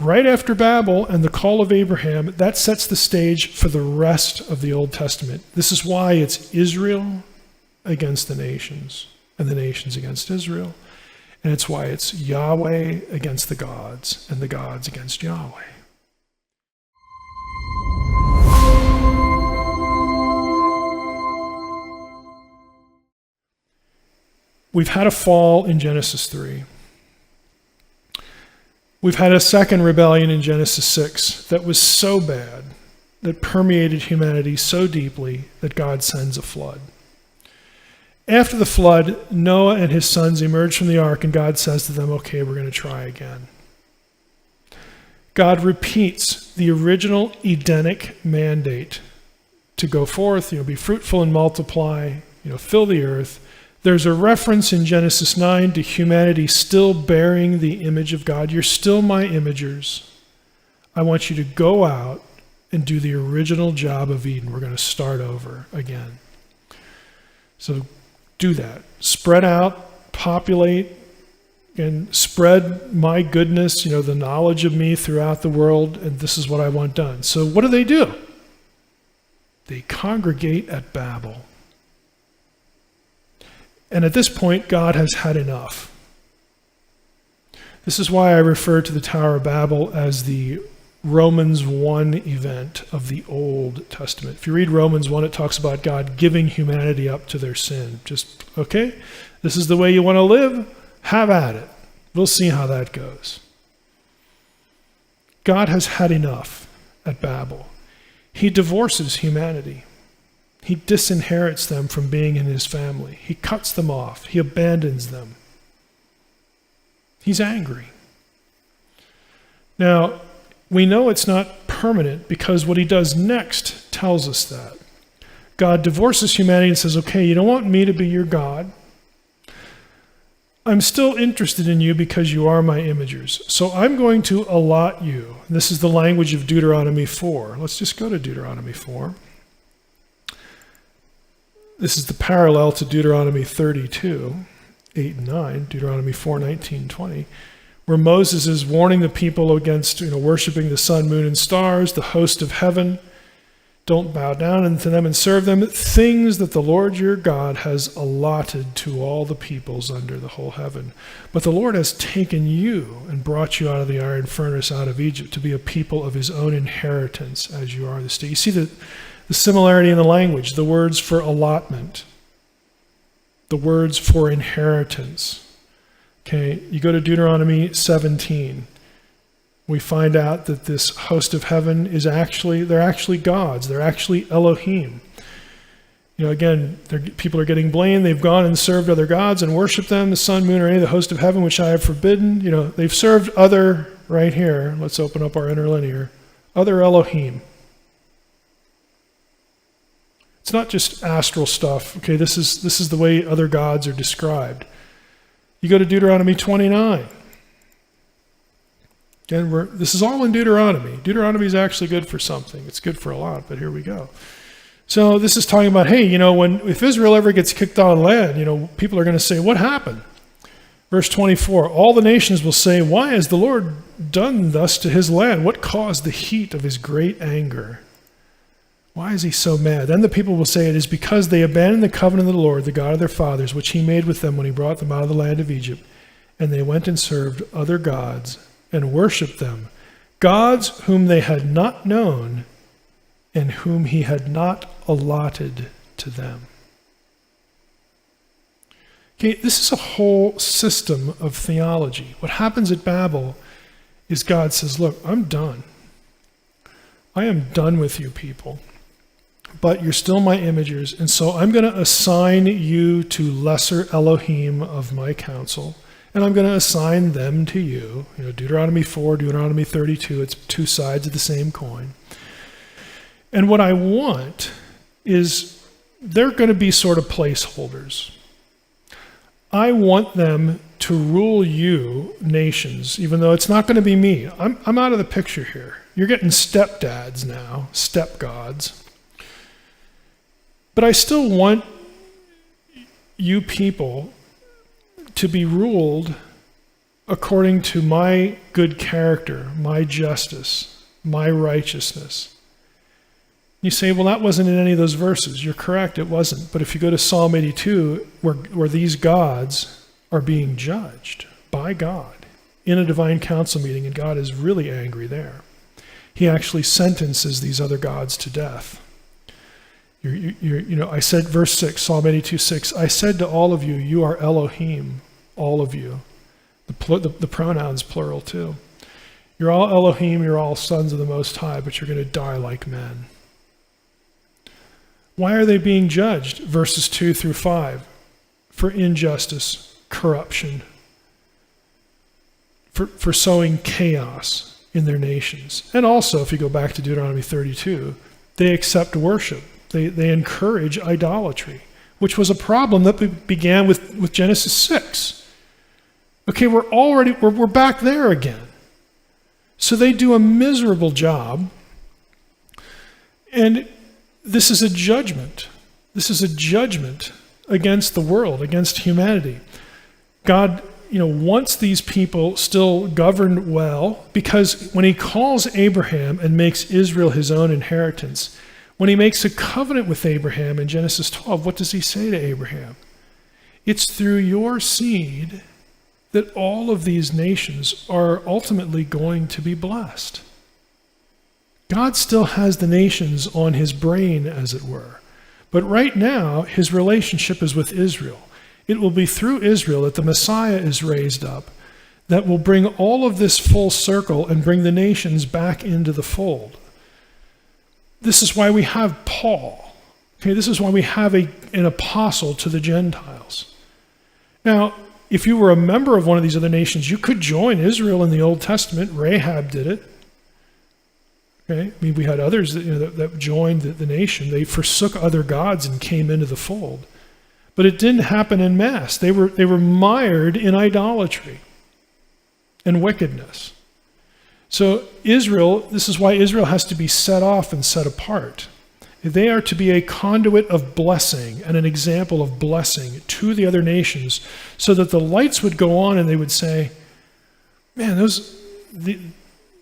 right after Babel and the call of Abraham, that sets the stage for the rest of the Old Testament. This is why it's Israel against the nations and the nations against Israel. And it's why it's Yahweh against the gods and the gods against Yahweh. We've had a fall in Genesis 3. We've had a second rebellion in Genesis 6 that was so bad, that permeated humanity so deeply that God sends a flood. After the flood, Noah and his sons emerge from the ark, and God says to them, okay, we're going to try again. God repeats the original Edenic mandate to go forth, be fruitful and multiply, fill the earth. There's a reference in Genesis 9 to humanity still bearing the image of God. You're still my imagers. I want you to go out and do the original job of Eden. We're going to start over again. So do that. Spread out, populate, and spread my goodness, the knowledge of me throughout the world, and this is what I want done. So what do? They congregate at Babel. And at this point, God has had enough. This is why I refer to the Tower of Babel as the Romans 1 event of the Old Testament. If you read Romans 1, it talks about God giving humanity up to their sin. Just, okay, this is the way you want to live, have at it. We'll see how that goes. God has had enough at Babel. He divorces humanity. He disinherits them from being in his family. He cuts them off. He abandons them. He's angry. Now, we know it's not permanent because what he does next tells us that. God divorces humanity and says, okay, you don't want me to be your God. I'm still interested in you because you are my imagers. So I'm going to allot you. This is the language of Deuteronomy 4. Let's just go to Deuteronomy 4. This is the parallel to Deuteronomy 32, 8 and 9, Deuteronomy 4, 19, 20, where Moses is warning the people against worshiping the sun, moon, and stars, the host of heaven. Don't bow down unto them and serve them, things that the Lord your God has allotted to all the peoples under the whole heaven. But the Lord has taken you and brought you out of the iron furnace, out of Egypt, to be a people of his own inheritance, as you are this day. You see the similarity in the language, the words for allotment, the words for inheritance. Okay, you go to Deuteronomy 17. We find out that this host of heaven they're actually gods. They're actually Elohim. Again, people are getting blamed. They've gone and served other gods and worshiped them, the sun, moon, or any of the host of heaven, which I have forbidden. They've served other, right here, let's open up our interlinear, other Elohim. It's not just astral stuff. Okay, this is the way other gods are described. You go to Deuteronomy 29. Again, this is all in Deuteronomy. Deuteronomy is actually good for something. It's good for a lot, but here we go. So this is talking about, hey, if Israel ever gets kicked out of the land, people are going to say, what happened? Verse 24, all the nations will say, why has the Lord done thus to his land? What caused the heat of his great anger? Why is he so mad? Then the people will say, it is because they abandoned the covenant of the Lord, the God of their fathers, which he made with them when he brought them out of the land of Egypt. And they went and served other gods and worshipped them, gods whom they had not known and whom he had not allotted to them. Okay, this is a whole system of theology. What happens at Babel is God says, look, I'm done. I am done with you people. But you're still my imagers, and so I'm going to assign you to lesser Elohim of my counsel, and I'm going to assign them to you. Deuteronomy 4, Deuteronomy 32, it's two sides of the same coin. And what I want is they're going to be sort of placeholders. I want them to rule you, nations, even though it's not going to be me. I'm out of the picture here. You're getting stepdads now, stepgods. But I still want you people to be ruled according to my good character, my justice, my righteousness. You say, well, that wasn't in any of those verses. You're correct, it wasn't. But if you go to Psalm 82, where these gods are being judged by God in a divine council meeting, and God is really angry there. He actually sentences these other gods to death. I said, verse 6, Psalm 82:6, I said to all of you, you are Elohim, all of you. The pronouns plural too. You're all Elohim, you're all sons of the Most High, but you're going to die like men. Why are they being judged? Verses 2 through 5. For injustice, corruption, for sowing chaos in their nations. And also, if you go back to Deuteronomy 32, they accept worship. They encourage idolatry, which was a problem that began with Genesis 6. Okay, we're back there again. So they do a miserable job, and this is a judgment. This is a judgment against the world, against humanity. God, wants these people still governed well, because when he calls Abraham and makes Israel his own inheritance, when he makes a covenant with Abraham in Genesis 12, what does he say to Abraham? It's through your seed that all of these nations are ultimately going to be blessed. God still has the nations on his brain, as it were. But right now, his relationship is with Israel. It will be through Israel that the Messiah is raised up, that will bring all of this full circle and bring the nations back into the fold. This is why we have Paul. Okay, this is why we have an apostle to the Gentiles. Now, if you were a member of one of these other nations, you could join Israel in the Old Testament. Rahab did it. Okay, we had others that joined the nation. They forsook other gods and came into the fold. But it didn't happen en masse. They were mired in idolatry and wickedness. So Israel, this is why Israel has to be set off and set apart. They are to be a conduit of blessing and an example of blessing to the other nations, so that the lights would go on and they would say, man,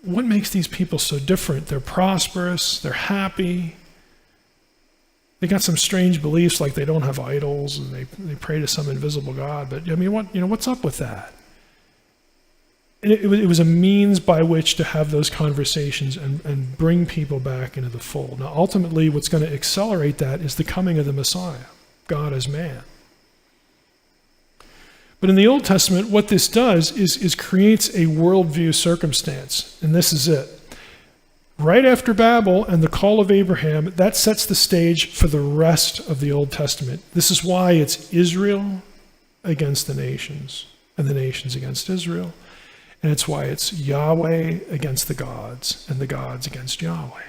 what makes these people so different? They're prosperous, they're happy, they got some strange beliefs like they don't have idols and they pray to some invisible God, but what's up with that? And it was a means by which to have those conversations and bring people back into the fold. Now, ultimately, what's going to accelerate that is the coming of the Messiah, God as man. But in the Old Testament, what this does is creates a worldview circumstance, and this is it. Right after Babel and the call of Abraham, that sets the stage for the rest of the Old Testament. This is why it's Israel against the nations, and the nations against Israel. And it's why it's Yahweh against the gods, and the gods against Yahweh.